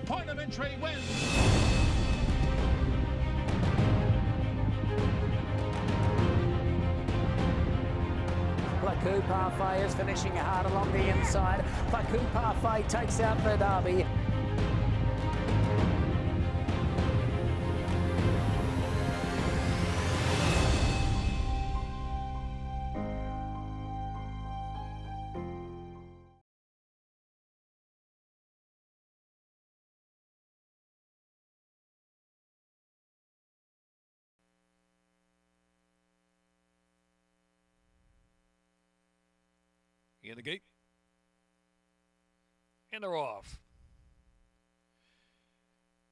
Point of entry wins. LAKI Parfait is finishing hard along the inside. LAKI Parfait takes out the Derby. In the gate. And they're off.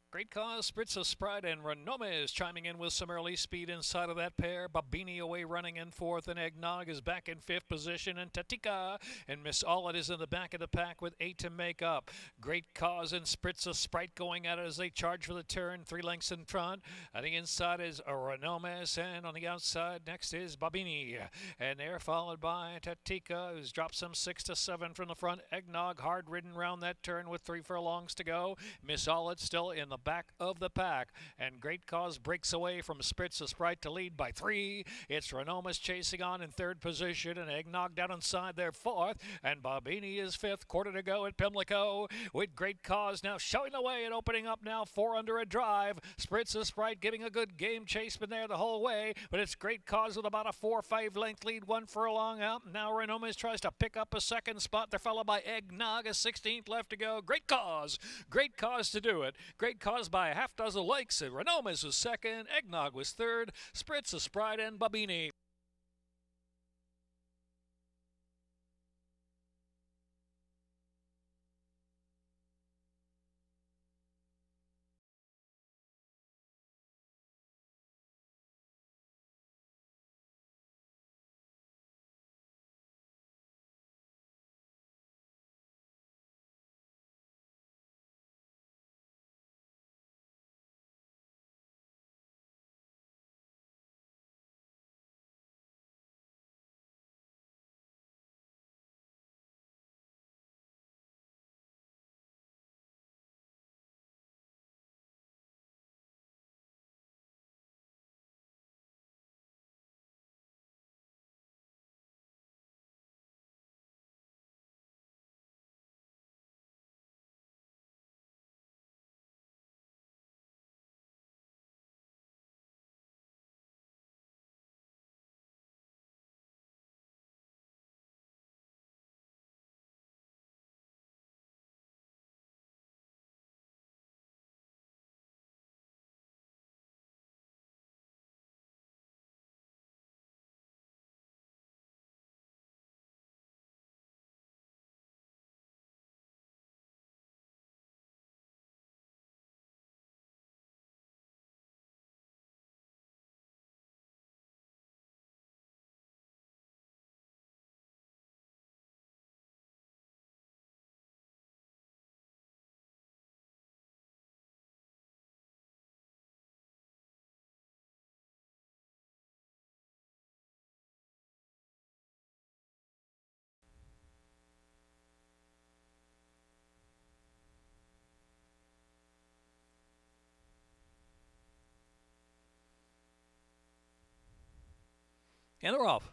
Great Cause, Spritz of Sprite, and Renome is chiming in with some early speed inside of that pair. Babini away running in fourth, and Eggnog is back in fifth position. And Tatika and Miss All It is in the back of the pack with 8 to make up. Great Cause and Spritz of Sprite going at it as they charge for the turn. 3 lengths in front. On the inside is Renome, and on the outside next is Babini. And they're followed by Tatika, who's dropped some 6 to 7 from the front. Eggnog hard ridden round that turn with 3 furlongs to go. Miss All It still in the back of the pack, and Great Cause breaks away from Spritz of Sprite to lead by 3. It's Renomas chasing on in third position, and Eggnog down inside there fourth, and Babini is fifth. Quarter to go at Pimlico, with Great Cause now showing the way and opening up now 4 under a drive. Spritz of Sprite giving a good game chase been there the whole way, but it's Great Cause with about a 4-5 length lead, 1 furlong out. Now Renomas tries to pick up a second spot. They're followed by Eggnog, a 16th left to go. Great Cause to do it. Great Cause by a half dozen lengths. Renomas was second, Eggnog was third, Spritz of Sprite and Babini. And they're off.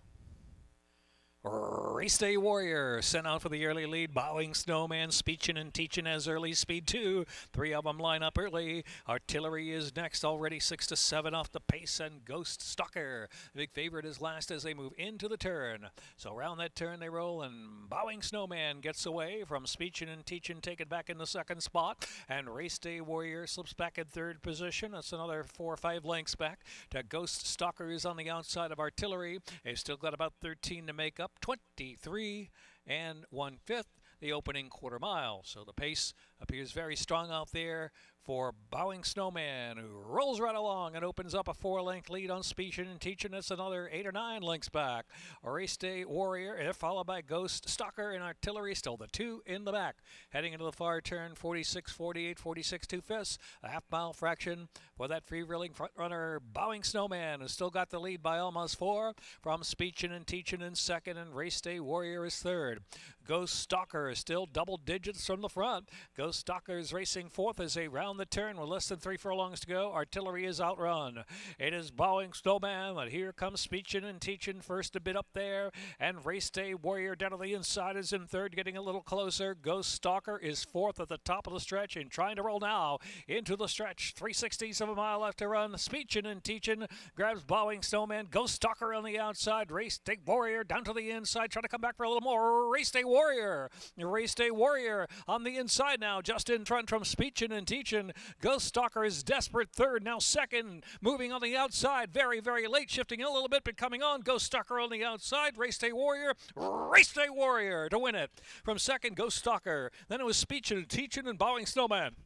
Race Day Warrior sent out for the early lead. Bowing Snowman, Speechin' and Teachin' has early speed too. 3 of them line up early. Artillery is next, already 6 to 7 off the pace, and Ghost Stalker, the big favorite, is last as they move into the turn. So around that turn they roll, and Bowing Snowman gets away from Speechin' and Teachin', taken back in the second spot, and Race Day Warrior slips back in third position. That's another 4 or 5 lengths back to Ghost Stalker, is on the outside of Artillery. They've still got about 13 to make up. 23 1/5 the opening quarter mile. So the pace appears very strong out there for Bowing Snowman, who rolls right along and opens up a 4-length lead on Speechin' and Teachin'. That's another 8 or 9 lengths back. A Race Day Warrior, followed by Ghost Stalker and Artillery, still the 2 in the back. Heading into the far turn, 46-48, 46 2/5, a half-mile fraction for that free-reeling front runner, Bowing Snowman, who's still got the lead by almost 4 from Speechin' and Teachin' in second, and Race Day Warrior is third. Ghost Stalker is still double digits from the front. Ghost Ghost Stalkers racing fourth as they round the turn with less than 3 furlongs to go. Artillery is outrun. It is Bowing Snowman, but here comes Speechin' and Teachin' first a bit up there. And Race Day Warrior down to the inside is in third, getting a little closer. Ghost Stalker is fourth at the top of the stretch and trying to roll now into the stretch. 3/60 of a mile left to run. Speechin' and Teachin' grabs Bowing Snowman. Ghost Stalker on the outside. Race Day Warrior down to the inside, trying to come back for a little more. Race Day Warrior. Race Day Warrior on the inside now, just in front from Speechin' and Teachin'. Ghost Stalker is desperate third, now second, moving on the outside, very, very late, shifting in a little bit, but coming on. Ghost Stalker on the outside. Race Day Warrior to win it. From second, Ghost Stalker. Then it was Speechin' and Teachin' and Bowing Snowman.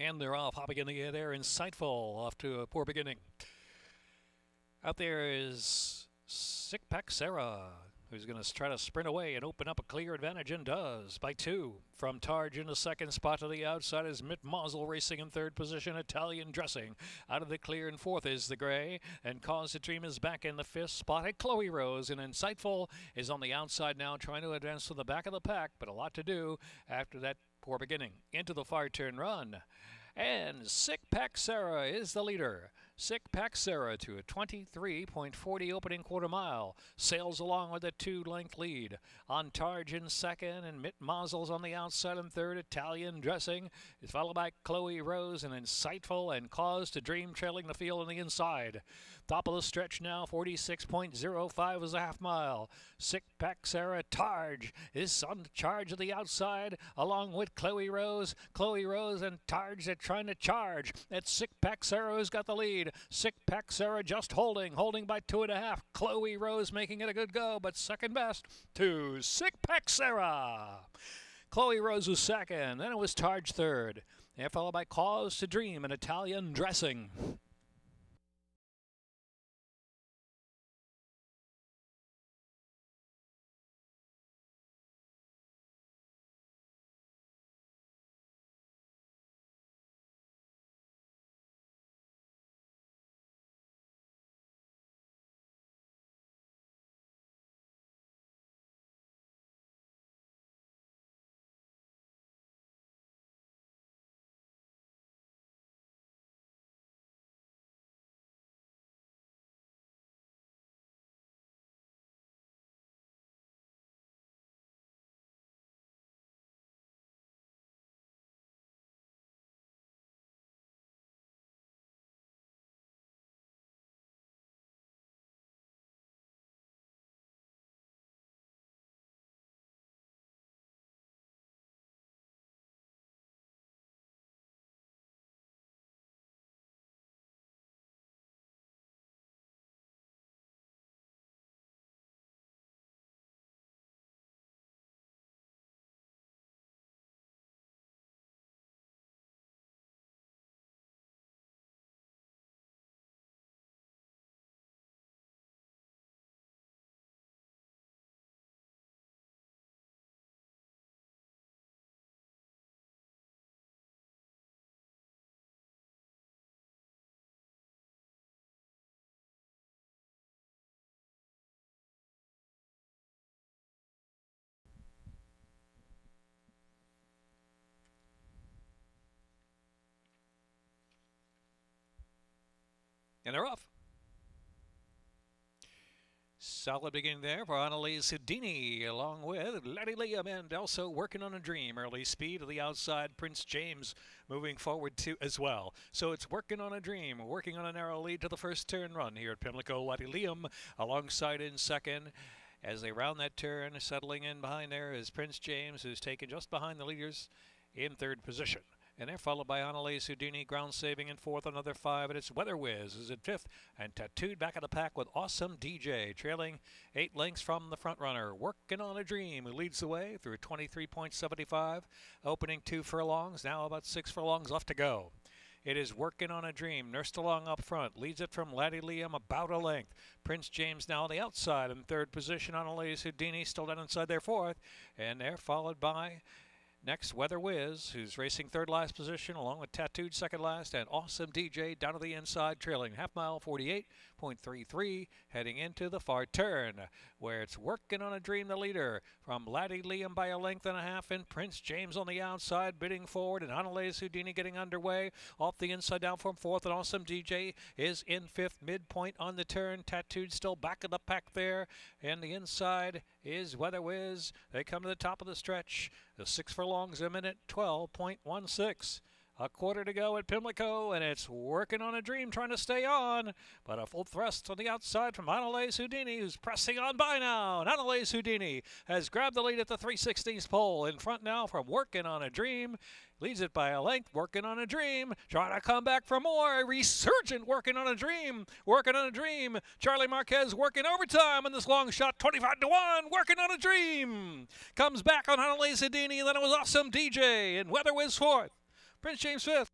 And they're off, hopping in the air there. Insightful, off to a poor beginning. Out there is Sick Pack Sarah, who's going to try to sprint away and open up a clear advantage, and does by 2. From Targe in the second spot to the outside is Mitt Mazel racing in third position. Italian Dressing out of the clear, and fourth is the Gray. And Cause to Dream is back in the fifth spot at Chloe Rose. And Insightful is on the outside now, trying to advance to the back of the pack, but a lot to do after that poor beginning. Into the far turn run. And Sick Pack Sarah is the leader. Sick Pack Sarah to a 23.40 opening quarter mile. Sails along with a 2-length lead. On Targe in second, and Mitt Mazel's on the outside in third. Italian Dressing is followed by Chloe Rose, and Insightful and Cause to Dream trailing the field on the inside. Top of the stretch now, 46.05 is a half mile. Sick Pack Sarah Targe is on charge of the outside, along with Chloe Rose. Chloe Rose and Targe are trying to charge. It's Sick Pack Sarah who's got the lead. Sick Pack Sarah just holding by 2.5. Chloe Rose making it a good go, but second best to Sick Pack Sarah. Chloe Rose was second, then it was Targe third, and followed by Cause to Dream and Italian Dressing. And they're off. Solid beginning there for Annalise Houdini, along with Letty Liam, and also working on a dream. Early speed to the outside. Prince James moving forward too as well. So it's working on a dream, working on a narrow lead to the first turn run here at Pimlico. Letty Liam alongside in second. As they round that turn, settling in behind there is Prince James, who's taken just behind the leaders in third position. And they're followed by Annalise Houdini, ground saving in fourth, another 5, and it's Weather Whiz is in fifth, and Tattooed back of the pack with Awesome DJ, trailing 8 lengths from the front runner. Working on a Dream, who leads the way through 23.75, opening 2 furlongs, now about 6 furlongs left to go. It is Working on a Dream, nursed along up front, leads it from Letty Liam about a length. Prince James now on the outside in third position. Annalise Houdini still down inside their fourth, and they're followed by next, Weather Whiz, who's racing third last position, along with Tattooed second last, and Awesome DJ down to the inside, trailing half mile 48.33, heading into the far turn, where it's Working on a Dream, the leader, from Letty Liam by a length and a half, and Prince James on the outside, bidding forward, and Annalise Houdini getting underway, off the inside down from fourth, and Awesome DJ is in fifth, midpoint on the turn. Tattooed still back of the pack there, and the inside is Weather Whiz. They come to the top of the stretch. The 6 furlongs a minute, 12.16. A quarter to go at Pimlico, and it's Working on a Dream, trying to stay on. But a full thrust on the outside from Annalise Houdini, who's pressing on by now. And Annalise Houdini has grabbed the lead at the 3/16 pole. In front now from Working on a Dream. Leads it by a length. Working on a Dream, trying to come back for more. Resurgent Working on a Dream. Working on a Dream. Charlie Marquez working overtime in this long shot, 25-1. Working on a Dream. Comes back on Annalise Houdini, and then it was Awesome DJ. And Weather Whiz fourth. Prince James fifth.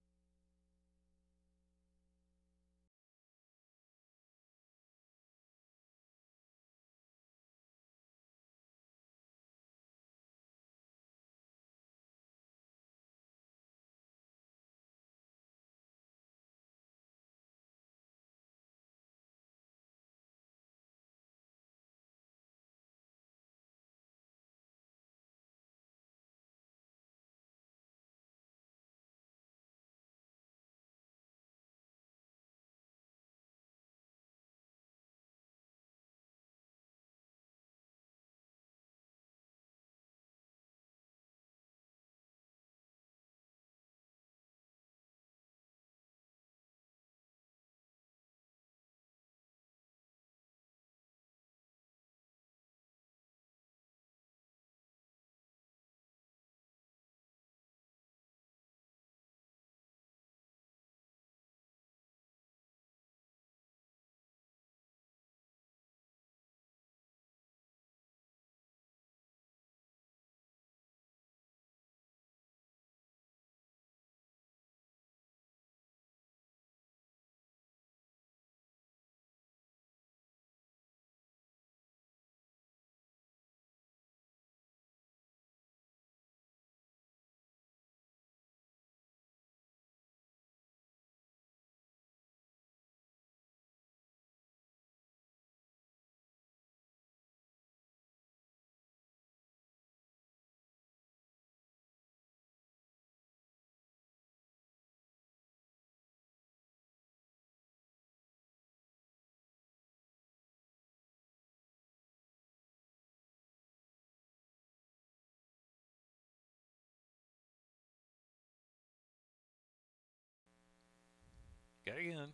Getting in.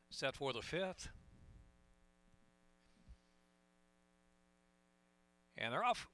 Set for the fifth. And they're off.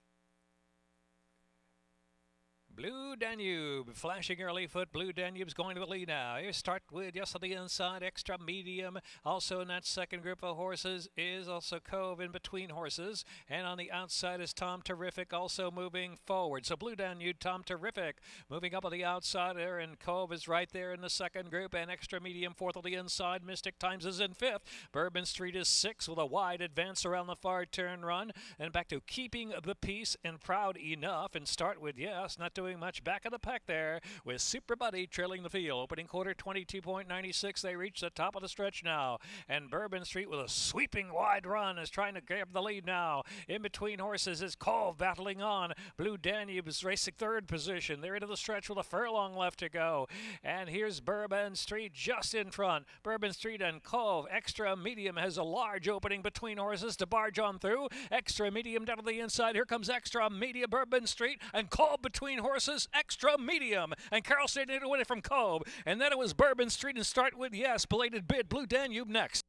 Blue Danube, flashing early foot. Blue Danube's going to the lead now. Here start with just on the inside, Extra Medium. Also in that second group of horses is also Cove in between horses. And on the outside is Tom Terrific also moving forward. So Blue Danube, Tom Terrific moving up on the outside there, and Cove is right there in the second group. And Extra Medium fourth on the inside. Mystic Times is in fifth. Bourbon Street is sixth with a wide advance around the far turn run. And back to Keeping the Peace and Proud Enough. And start with Yes, not doing doing much. Back of the pack there with Super Buddy trailing the field. Opening quarter 22.96. They reach the top of the stretch now. And Bourbon Street with a sweeping wide run is trying to grab the lead now. In between horses is Cove battling on. Blue Danube is racing third position. They're into the stretch with a furlong left to go. And here's Bourbon Street just in front. Bourbon Street and Cove. Extra Medium has a large opening between horses to barge on through. Extra Medium down to the inside. Here comes Extra Medium, Bourbon Street, and Cove between horses. Extra Medium. And Carol State to win it from Cove. And then it was Bourbon Street and start with, yes, Belated Bid. Blue Danube next.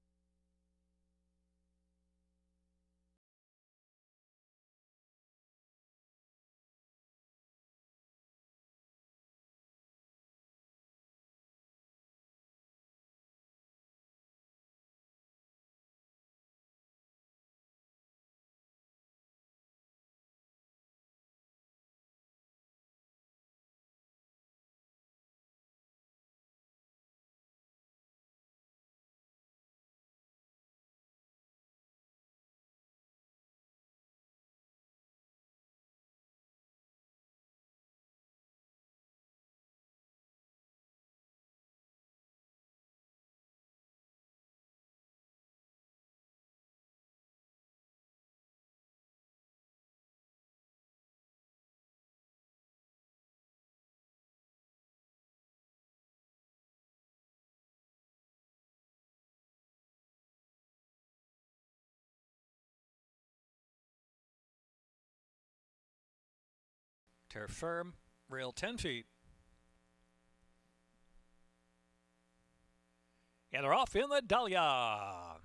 Turf firm, rail 10 feet. And they're off in the Dahlia.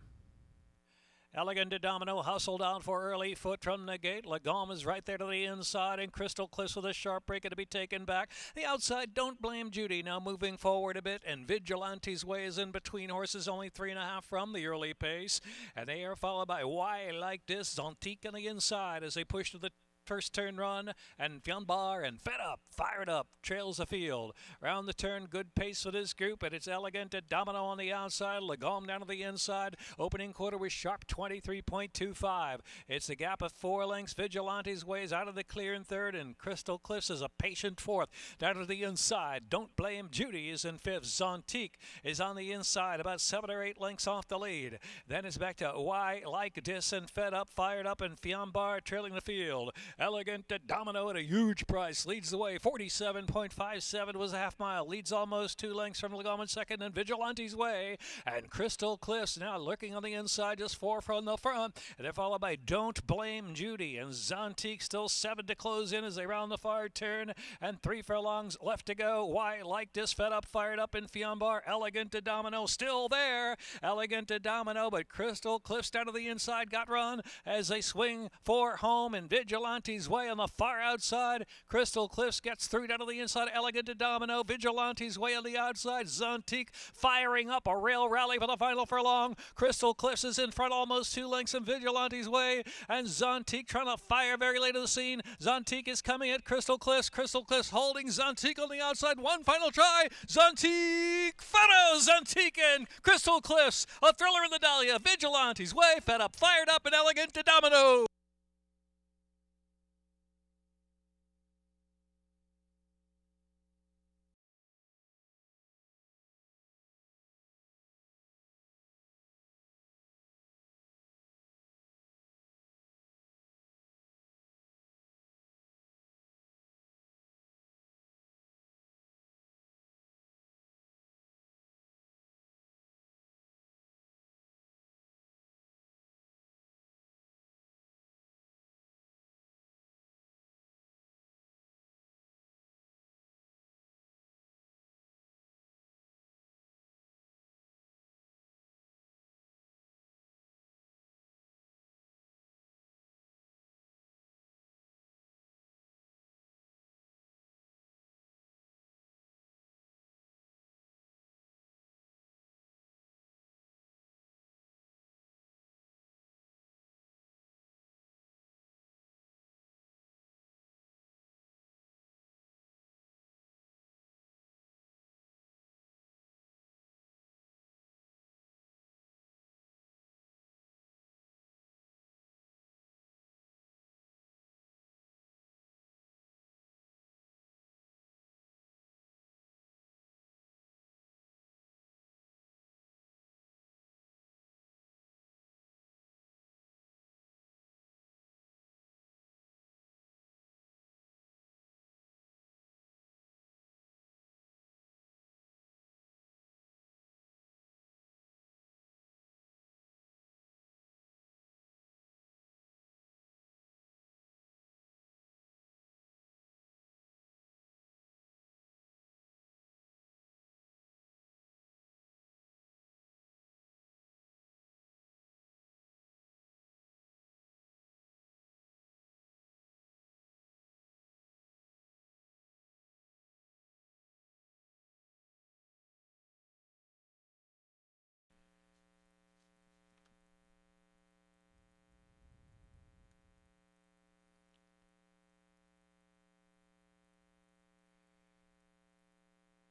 Elegant to Domino hustled out for early foot from the gate. Lagom is right there to the inside, and Crystal Cliffs with a sharp break to be taken back. The outside, Don't Blame Judy, now moving forward a bit, and Vigilante's Way is in between horses, only 3.5 from the early pace. And they are followed by Why Like This, XANTHIQUE on the inside as they push to the first turn run, and Fianbar and Fed Up, Fired Up, trails the field. Round the turn, good pace for this group, and it's Elegant to Domino on the outside, Lagom down to the inside. Opening quarter was sharp 23.25. It's a gap of 4 lengths. Vigilante's Way is out of the clear in third, and Crystal Cliffs is a patient fourth. Down to the inside, Don't Blame Judy is in fifth. XANTHIQUE is on the inside, about 7 or 8 lengths off the lead. Then it's back to Why Like This and Fed Up, Fired Up, and Fianbar trailing the field. Elegant to Domino at a huge price leads the way. 47.57 was a half mile. Leads almost 2 lengths from Lagom in second, and Vigilante's Way. And Crystal Cliffs now lurking on the inside, just 4 from the front. And they're followed by Don't Blame Judy. And XANTHIQUE still 7 to close in as they round the far turn. And 3 furlongs left to go. Why Like This, Fed Up, Fired Up, and Fianbar. Elegant to Domino still there. Elegant to Domino, but Crystal Cliffs down to the inside got run as they swing for home, and Vigilante's Way on the far outside. Crystal Cliffs gets through down to the inside. Elegant to Domino. Vigilante's Way on the outside. XANTHIQUE firing up a rail rally for the final furlong. Crystal Cliffs is in front almost 2 lengths in Vigilante's Way, and XANTHIQUE trying to fire very late in the scene. XANTHIQUE is coming at Crystal Cliffs. Crystal Cliffs holding XANTHIQUE on the outside. One final try. XANTHIQUE follows XANTHIQUE and Crystal Cliffs. A thriller in the Dahlia. Vigilante's Way, Fed Up, Fired Up, and Elegant to Domino.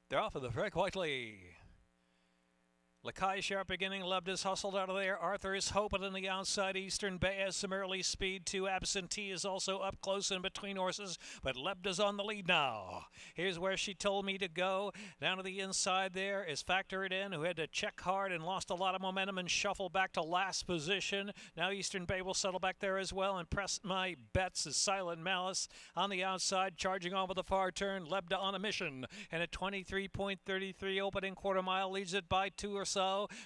They're off of the Frank Whiteley. LAKI sharp beginning. Lebda's hustled out of there. Arthur is hoping on the outside. Eastern Bay has some early speed too. Absentee is also up close in between horses, but Lebda's on the lead now. Here's where she told me to go. Down to the inside there is Factor It In, who had to check hard and lost a lot of momentum and shuffle back to last position. Now Eastern Bay will settle back there as well, and Press My Bets is Silent Malice on the outside, charging on with the far turn. Lebda on a mission, and at 23.33 opening quarter mile leads it by 2 or so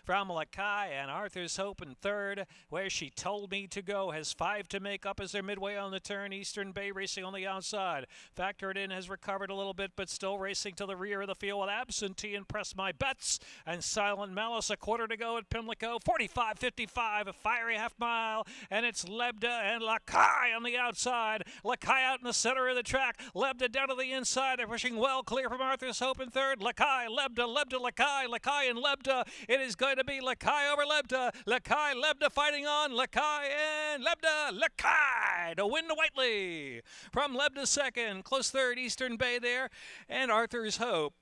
from LAKI, and Arthur's Hope in third. Where She Told Me to Go has 5 to make up as they're midway on the turn. Eastern Bay racing on the outside. Factor It In has recovered a little bit, but still racing to the rear of the field with Absentee and Press My Bets and Silent Malice. A quarter to go at Pimlico. 45.55, a fiery half mile, and it's Lebda and LAKI on the outside. LAKI out in the center of the track. Lebda down to the inside. They're pushing well clear from Arthur's Hope in third. LAKI, Lebda, Lebda, LAKI, LAKI and Lebda. It is going to be LAKI over Lebda. LAKI, Lebda fighting on. LAKI and Lebda. LAKI to win the Whiteley. From Lebda second. Close third, Eastern Bay there. And Arthur's Hope.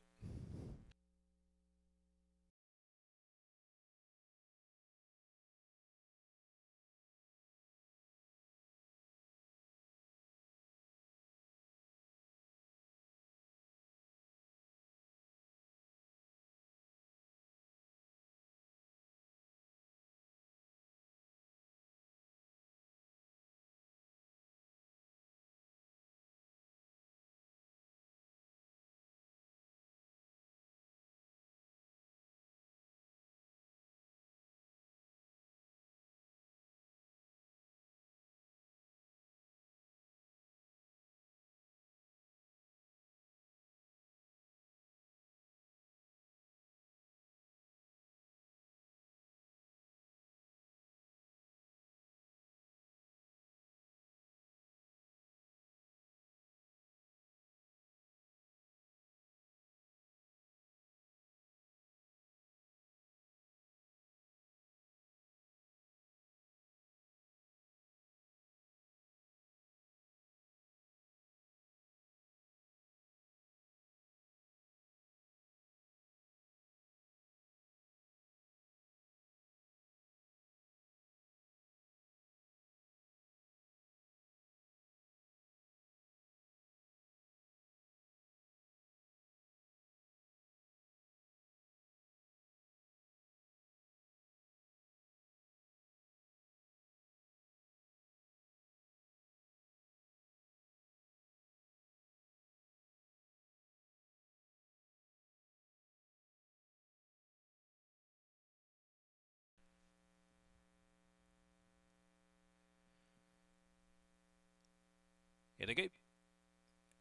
In the gate,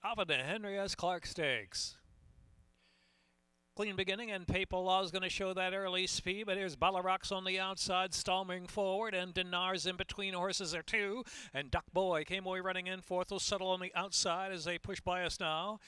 off of the Henry S. Clark Stakes. Clean beginning, and Papal Law is going to show that early speed, but here's Ballarox on the outside, storming forward, and Dinar's in between horses there too, and Duck Boy came away running in fourth. Will settle on the outside as they push by us now.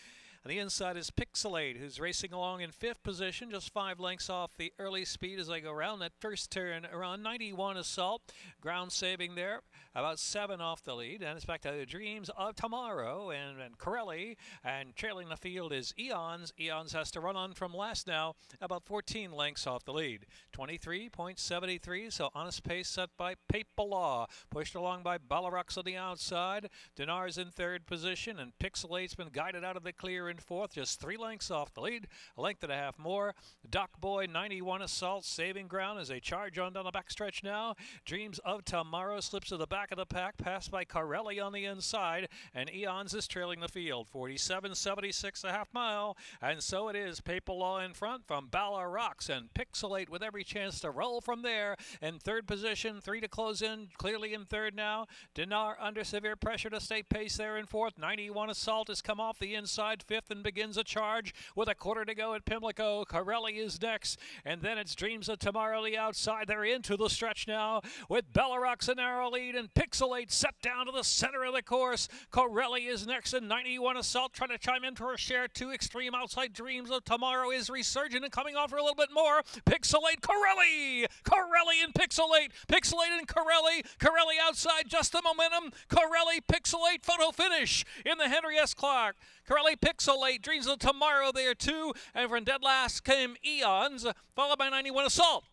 On the inside is Pixelate, who's racing along in fifth position, just 5 lengths off the early speed as they go around that first turn. Around 91 Assault, ground saving there, about 7 off the lead. And it's back to the Dreams of Tomorrow and Corelli, and trailing the field is Eons. Eons has to run on from last now, about 14 lengths off the lead. 23.73, so honest pace set by Papal Law, pushed along by Ballarox on the outside. Dinar's in third position, and Pixelate's been guided out of the clear in fourth, just 3 lengths off the lead, a length and a half more. Duck Boy, 91 Assault, saving ground as they charge on down the backstretch now. Dreams of Tomorrow slips to the back of the pack, passed by Corelli on the inside, and Eons is trailing the field. 47.76 a half mile, and so it is. Papal Law in front from Ballarox, and Pixelate with every chance to roll from there. In third position, 3 to close in, clearly in third now. Dinar under severe pressure to stay pace there in fourth. 91 Assault has come off the inside, fifth, and begins a charge with a quarter to go at Pimlico. Corelli is next, and then it's Dreams of Tomorrow the outside. They're into the stretch now with Ballarox a narrow lead, and Pixelate set down to the center of the course. Corelli is next, and 91 Assault trying to chime in for a share. 2 extreme outside. Dreams of Tomorrow is resurgent and coming off for a little bit more. Pixelate, Corelli and Pixelate, Pixelate and Corelli outside, just the momentum. Corelli, Pixelate, photo finish in the Henry S. Clark. Corelli, Pixelate So Late, Dreams of Tomorrow there too. And from dead last came Eons, followed by 91 Assault.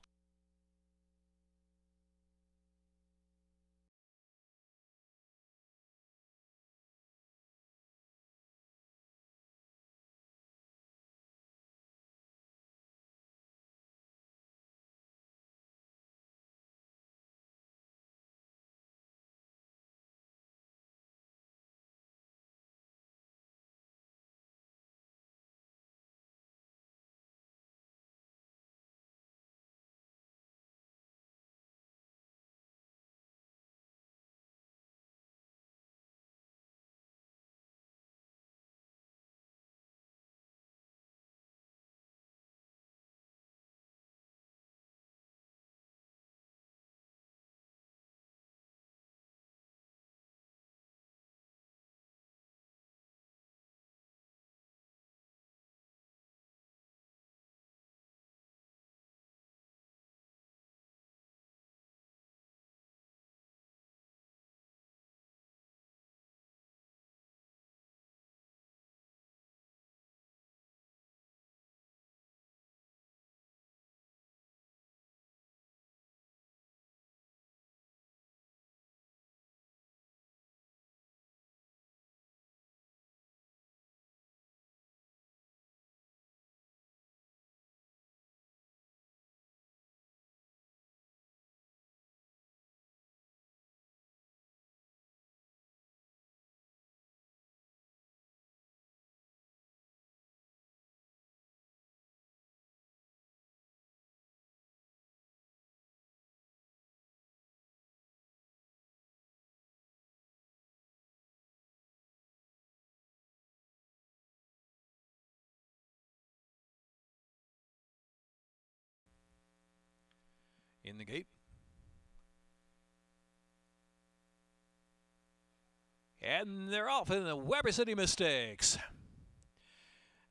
In the gate. And they're off in the Weber City Mistakes.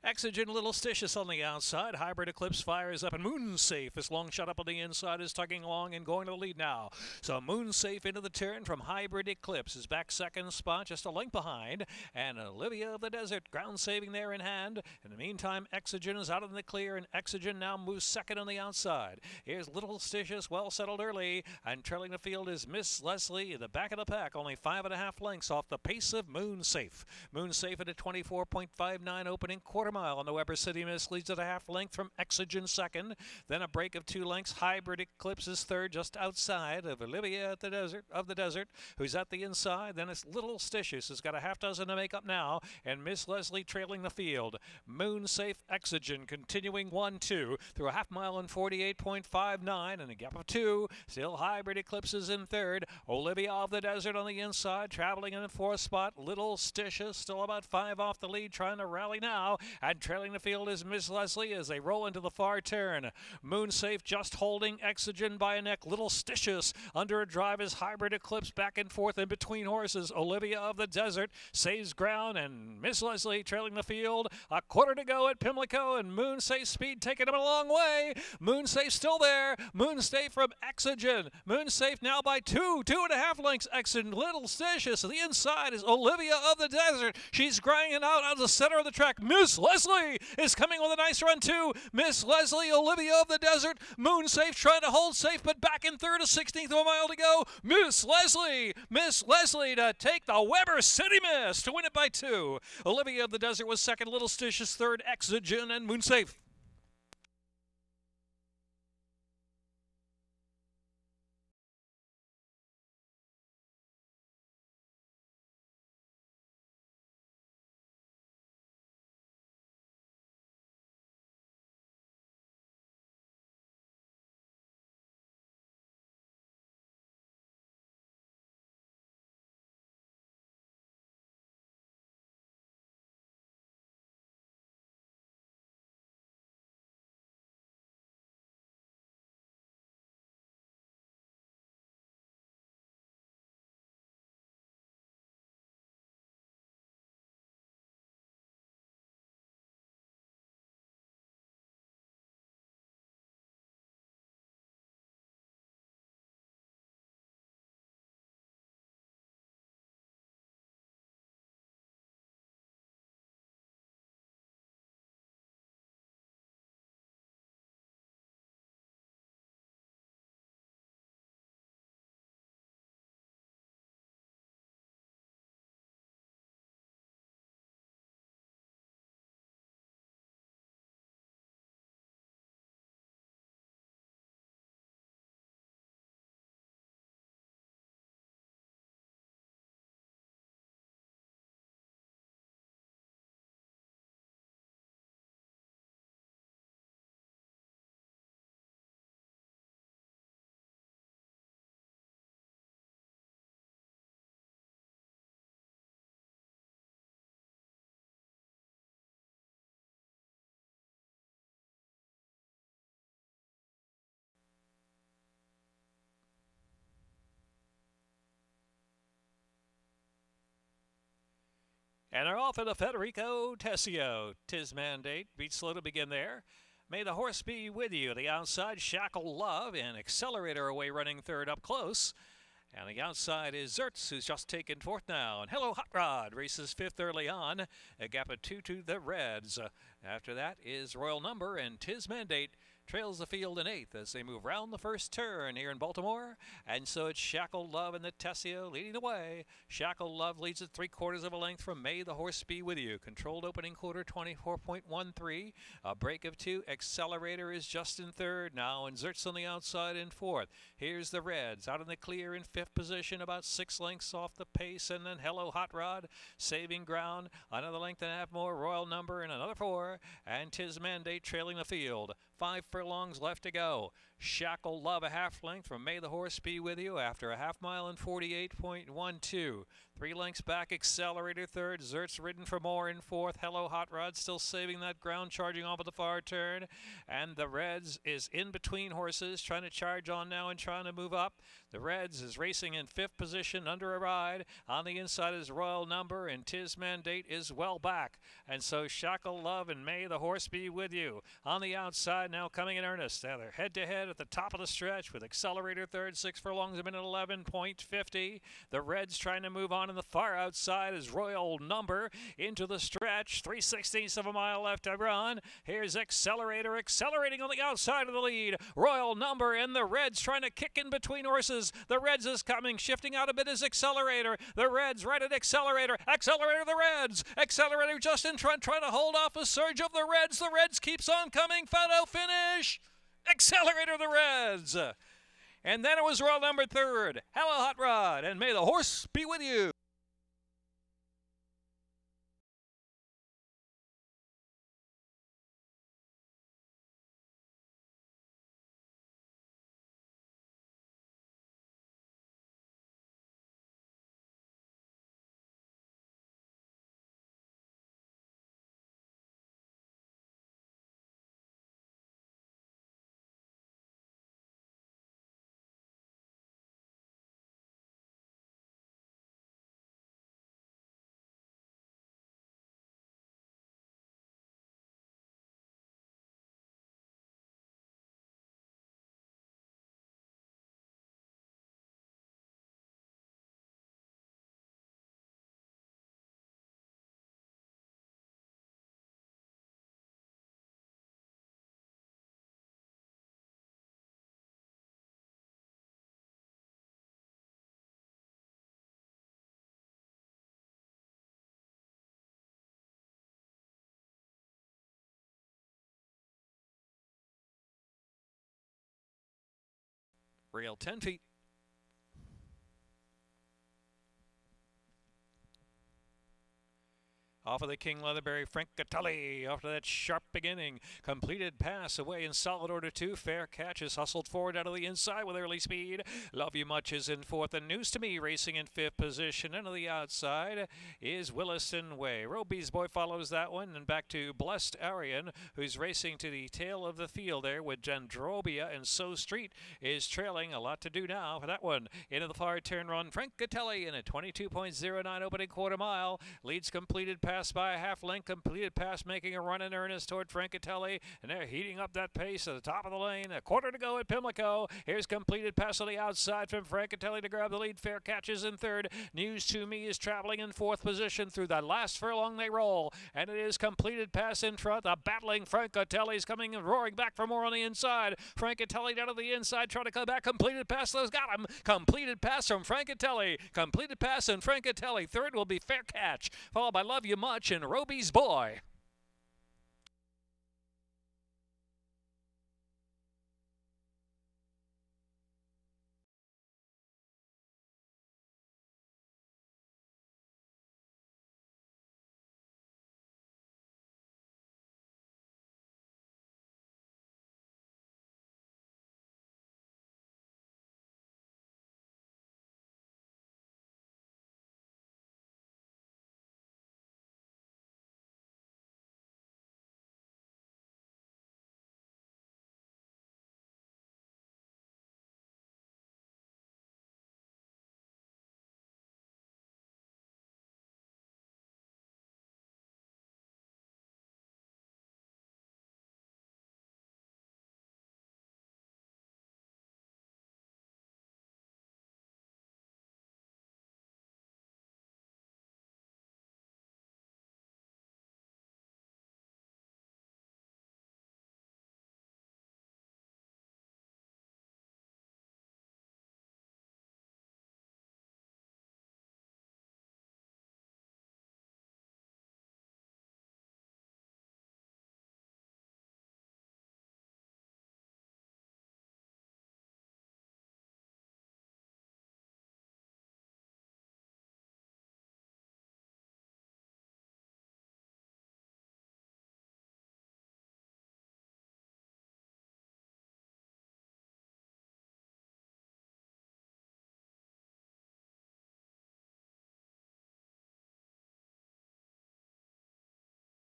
Exogen, Little Stitious on the outside. Hybrid Eclipse fires up, and Moonsafe, this long shot up on the inside, is tugging along and going to the lead now. So Moonsafe into the turn from Hybrid Eclipse is back second spot, just a length behind. And Olivia of the Desert, ground saving there in hand. In the meantime, Exogen is out in the clear, and Exogen now moves second on the outside. Here's Little Stitious, well settled early, and trailing the field is Miss Leslie in the back of the pack, only 5.5 lengths off the pace of Moonsafe. Moonsafe at a 24.59 opening quarter mile on the Weber City Miss, leads at a half length from Exogen second. Then a break of 2 lengths. Hybrid Eclipse is third, just outside of Olivia at the Desert, who's at the inside. Then it's Little Stitious, who's got a half dozen to make up now, and Miss Leslie trailing the field. Moonsafe, Exogen continuing 1-2 through a half mile in 48.59 and a gap of 2. Still Hybrid Eclipse is in third. Olivia of the Desert on the inside, traveling in the fourth spot. Little Stitious still about 5 off the lead, trying to rally now. And trailing the field is Miss Leslie as they roll into the far turn. Moonsafe just holding Exogen by a neck. Little Stitious under a drive as Hybrid Eclipse back and forth in between horses. Olivia of the Desert saves ground, and Miss Leslie trailing the field. A quarter to go at Pimlico, and Moonsafe's speed taking him a long way. Moonsafe still there. Moonsafe from Exogen. Moonsafe now by 2.5 lengths. Exogen. Little Stitious. The inside is Olivia of the Desert. She's grinding out of the center of the track. Miss Leslie is coming with a nice run too. Miss Leslie, Olivia of the Desert, Moonsafe trying to hold safe, but back in third, a 16th of a mile to go. Miss Leslie to take the Weber City Miss to win it by 2. Olivia of the Desert was second, Little Stitious third, Exogen and Moonsafe. And they're off in the Federico Tessio. Tis Mandate beats slow to begin there. May the Horse Be With You. The outside, Shackle Love and Accelerator away running third up close. And the outside is Zertz, who's just taken fourth now. And Hello Hot Rod races fifth early on. A gap of 2 to the Reds. After that is Royal Number, and Tis Mandate trails the field in eighth as they move round the first turn here in Baltimore. And so it's Shackle Love and the Tessio leading the way. Shackle Love leads at 3/4 of a length from May the Horse Be With You. Controlled opening quarter 24.13. A break of 2. Accelerator is just in third now, and Zertz on the outside in fourth. Here's the Reds out in the clear in fifth position, about 6 lengths off the pace. And then Hello Hot Rod saving ground. Another length and a half more. Royal Number and another 4. And Tis Mandate trailing the field. 5 furlongs left to go. Shackle Love a half length from May the Horse Be With You after a half mile in 48.12. 3 lengths back, Accelerator third. Zertz ridden for more in fourth. Hello Hot Rod still saving that ground, charging off at the far turn. And the Reds is in between horses, trying to charge on now and trying to move up. The Reds is racing in fifth position under a ride. On the inside is Royal Number, and Tis Mandate is well back. And so Shackle Love and May the Horse Be With You. On the outside now coming in earnest. They're head-to-head at the top of the stretch with Accelerator third, 6 furlongs, a minute 11.50. The Reds trying to move on in the far outside is Royal Number into the stretch. 3/16 of a mile left to run. Here's Accelerator accelerating on the outside of the lead. Royal Number and the Reds trying to kick in between horses. The Reds is coming. Shifting out a bit is Accelerator. The Reds right at Accelerator. Accelerator the Reds. Accelerator just in front trying to hold off a surge of the Reds. The Reds keeps on coming. Photo finish. Accelerator the Reds. And then it was Royal Number third. Hello Hot Rod and May the Horse Be With You. Rail 10 feet. Off of the King Leatherberry, Francatelli. After that sharp beginning, completed pass away in solid order 2. Fair Catch is hustled forward out of the inside with early speed. Love You Much is in fourth, and News to Me racing in fifth position. And on the outside is Williston Way. Roby's Boy follows that one, and back to Blessed Arian, who's racing to the tail of the field there with Dendrobia, and So Street is trailing. A lot to do now for that one. Into the far turn run, Francatelli in a 22.09 opening quarter mile. Leads completed pass by a half length. Completed pass making a run in earnest toward Francatelli, and they're heating up that pace at the top of the lane. A quarter to go at Pimlico. Here's completed pass on the outside from Francatelli to grab the lead. Fair Catches in third. News to Me is traveling in fourth position through the last furlong they roll, and it is completed pass in front. The battling Francatelli's coming and roaring back for more on the inside. Francatelli down to the inside trying to come back. Completed pass, those got him. Completed pass from Francatelli. Completed pass and Francatelli. Third will be Fair Catch, followed by Love You Much and Roby's Boy.